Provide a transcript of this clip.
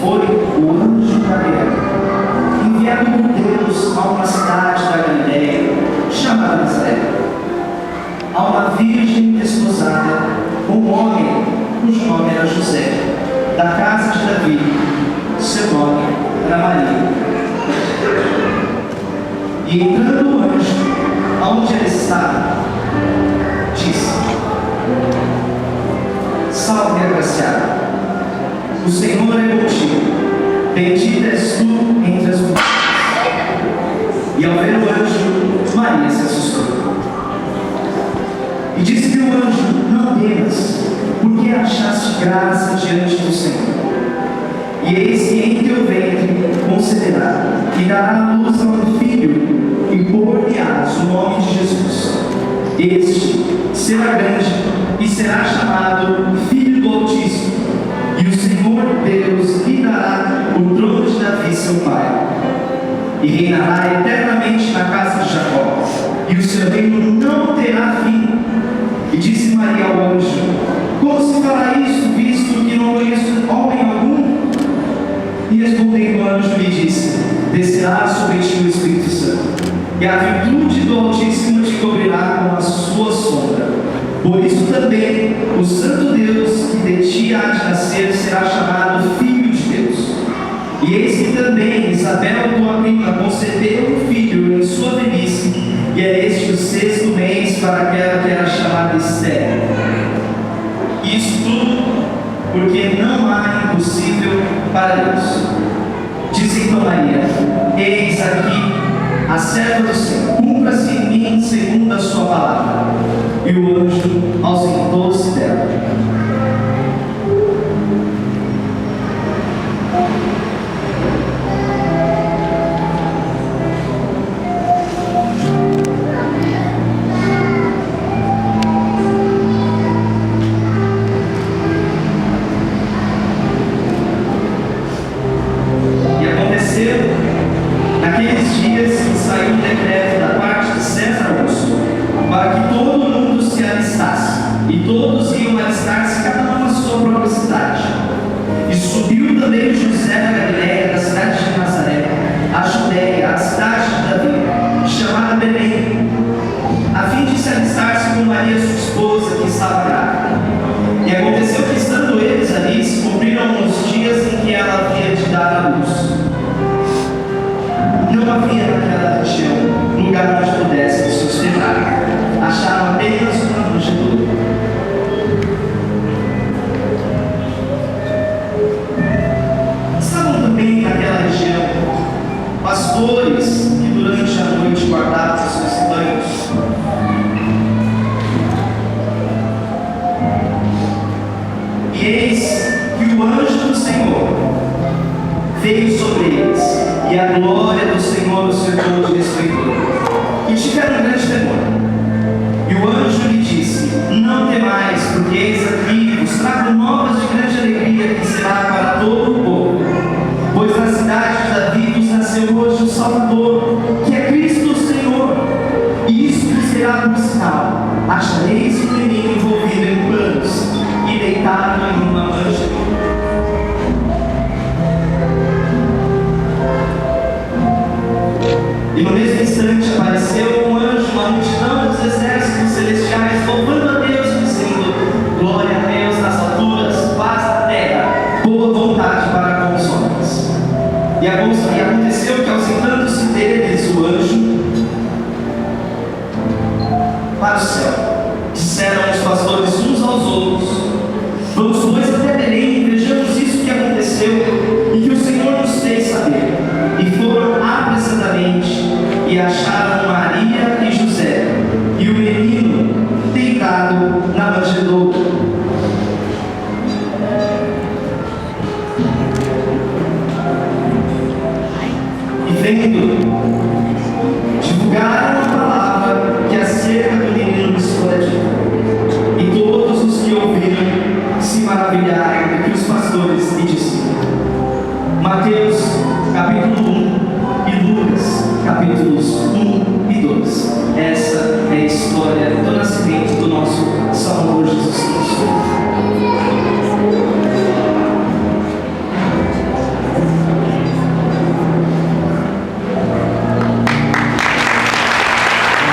foi o anjo Gabriel, enviado por Deus a uma cidade da Galiléia, chamada Nazaré, a uma virgem desposada com um homem cujo nome era José, da casa de Davi. Seu nome era Maria. E entrando o anjo, aonde ela estava, disse: Salve, agraciada, o Senhor é contigo, bendita és tu entre as mulheres. E ao ver o anjo, Maria se assustou. E disse-lhe o anjo: Não temas, porque achaste graça diante do Senhor. E eis que em teu ventre conceberá, e dará à luz a um filho, e pôr-lhe-ás o nome de Jesus. Este será grande, e será chamado Filho do Altíssimo. E o Senhor Deus lhe dará o trono de Davi, seu pai. E reinará eternamente na casa de Jacó, e o seu reino não terá fim. E disse Maria ao anjo: Como se fará isso, visto que não conheço homem algum? E respondendo o anjo, lhe disse: Descerá sobre ti o Espírito Santo, e a virtude do Altíssimo te cobrirá com a sua sombra. Por isso também o Santo Deus que de ti há de nascer será chamado Filho de Deus. E eis que também Isabel, tua prima, concebeu um filho em sua velhice, e é este o 6º mês para aquela que era chamada estéril. Isso tudo porque não há impossível para Deus. Disse então Maria: Eis aqui a serva do Senhor, cumpra-se em mim segundo a sua palavra. E o anjo ausentou-se dela. Naqueles dias saiu um decreto da parte de César Augusto, para que todo mundo se alistasse, e todos iam alistar-se, cada um à sua própria cidade. E subiu também José da Galiléia, da cidade de Nazaré, a Judéia, a cidade de Davi, chamada Belém, a fim de se alistar-se com Maria, sua esposa, que estava grávida. E aconteceu que, estando eles ali, se cumpriram os dias em que ela havia de dar à luz. Não havia naquela região lugar onde pudessem se hospedar. Acharam apenas uma manjedoura. Estavam também naquela região pastores que durante a noite guardavam os seus rebanhos. E eis que o anjo do Senhor veio sobre eles, e a glória do Senhor os cercou de resplendor, e tiveram grande temor. E o anjo lhe disse: Não temais, porque eis aqui vos trago novas de grande alegria, que será para todo o povo. Pois na cidade de Davi vos nasceu hoje o Salvador, que é Cristo o Senhor. E isso vos será por sinal: achareis um menino envolvido em panos e deitado em uma manjedoura. E no mesmo instante apareceu um anjo, uma multidão dos exércitos celestiais, louvando a Deus, dizendo: Glória a Deus nas alturas, paz na terra, boa vontade para com os homens. E aconteceu que, ausentando-se deles o anjo para o céu, disseram os pastores uns aos outros: Vamos, pois, até Belém e vejamos isso que aconteceu e que o Senhor nos fez saber. E foram apressadamente e acharam Maria e José e o menino deitado na manjedoura. E vendo, divulgaram a palavra que acerca do menino lhes fora dita. E todos os que ouviram se maravilharam do que os pastores lhe diziam. Mateus capítulo 1 e Lucas capítulos 1